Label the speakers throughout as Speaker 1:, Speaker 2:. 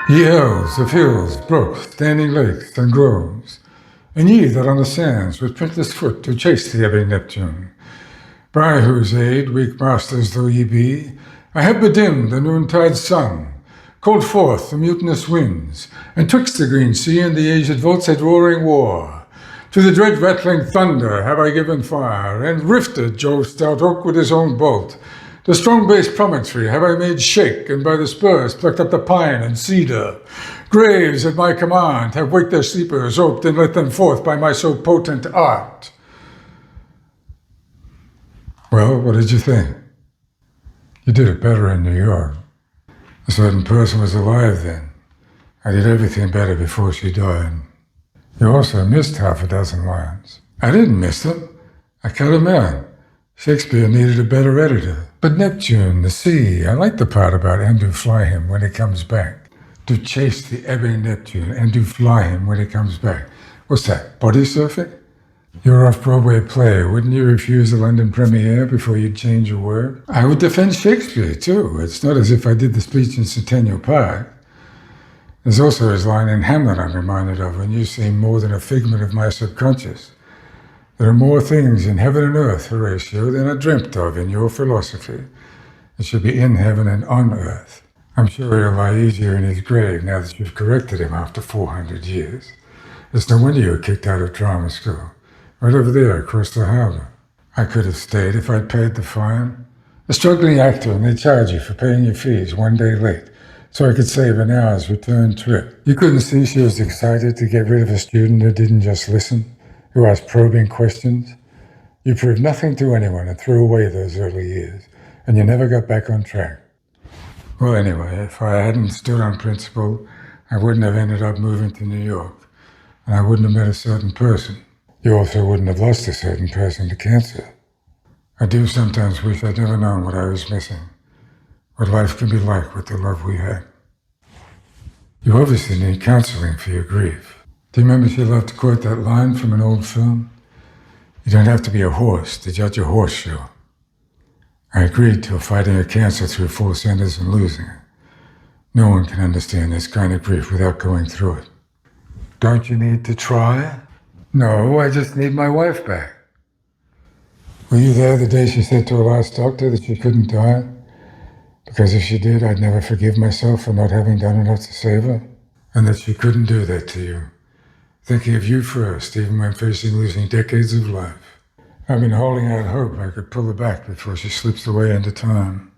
Speaker 1: Ye hills, the fields, brooks, standing lakes, and groves, and ye that on the sands with printless foot do chase the ebbing Neptune, by whose aid, weak masters though ye be, I have bedimmed the noontide sun, called forth the mutinous winds, and twixt the green sea and the aged vaults had roaring war. To the dread rattling thunder have I given fire, and rifted Jove's stout oak with his own bolt. The strong-based promontory have I made shake, and by the spurs plucked up the pine and cedar. Graves at my command have waked their sleepers, oped and let them forth by my so potent art. Well, what did you think? You did it better in New York. A certain person was alive then. I did everything better before she died. You also missed half a dozen lines. I didn't miss them. I cut them out. Shakespeare needed a better editor. But Neptune, the sea, I like the part about and do fly him when he comes back. Do chase the ebbing Neptune and do fly him when he comes back. What's that, body surfing? Your off-Broadway play, wouldn't you refuse a London premiere before you'd change a word? I would defend Shakespeare, too. It's not as if I did the speech in Centennial Park. There's also his line in Hamlet I'm reminded of, when you seem more than a figment of my subconscious. There are more things in heaven and earth, Horatio, than I dreamt of in your philosophy. It should be in heaven and on earth. I'm sure he'll lie easier in his grave now that you've corrected him after 400 years. It's no wonder you were kicked out of drama school. Right over there, across the harbor. I could have stayed if I'd paid the fine. A struggling actor, and they charge you for paying your fees one day late, so I could save an hour's return trip. You couldn't see she was excited to get rid of a student who didn't just listen, who asked probing questions. You proved nothing to anyone and threw away those early years, and you never got back on track. Well, anyway, if I hadn't stood on principle, I wouldn't have ended up moving to New York, and I wouldn't have met a certain person. You also wouldn't have lost a certain person to cancer. I do sometimes wish I'd never known what I was missing, what life can be like with the love we had. You obviously need counseling for your grief. Do you remember she loved to quote that line from an old film? You don't have to be a horse to judge a horse show. I agreed to fighting a cancer through 4 centers and losing it. No one can understand this kind of grief without going through it. Don't you need to try? No, I just need my wife back. Were you there the day she said to her last doctor that she couldn't die? Because if she did, I'd never forgive myself for not having done enough to save her. And that she couldn't do that to you. Thinking of you first, even when facing losing decades of life. I've been holding out hope I could pull her back before she slips away into time.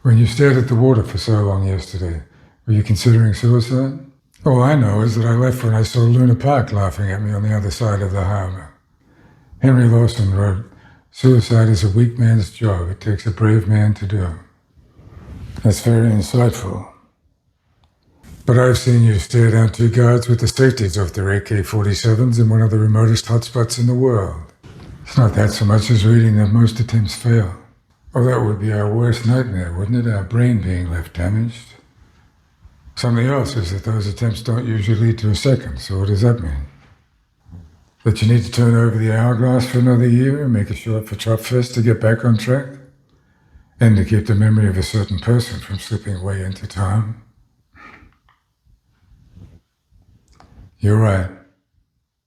Speaker 1: When you stared at the water for so long yesterday, were you considering suicide? All I know is that I left when I saw Luna Park laughing at me on the other side of the harbor. Henry Lawson wrote, "Suicide is a weak man's job. It takes a brave man to do." That's very insightful. But I've seen you stare down 2 guards with the safeties off their AK-47s in one of the remotest hotspots in the world. It's not that so much as reading that most attempts fail. Oh, that would be our worst nightmare, wouldn't it? Our brain being left damaged. Something else is that those attempts don't usually lead to a second, so what does that mean? That you need to turn over the hourglass for another year and make a short for Tropfest to get back on track? And to keep the memory of a certain person from slipping away into time? You're right.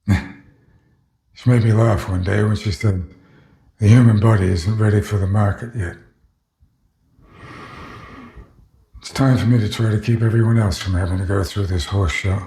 Speaker 1: She made me laugh one day when she said, "The human body isn't ready for the market yet." It's time for me to try to keep everyone else from having to go through this horse show.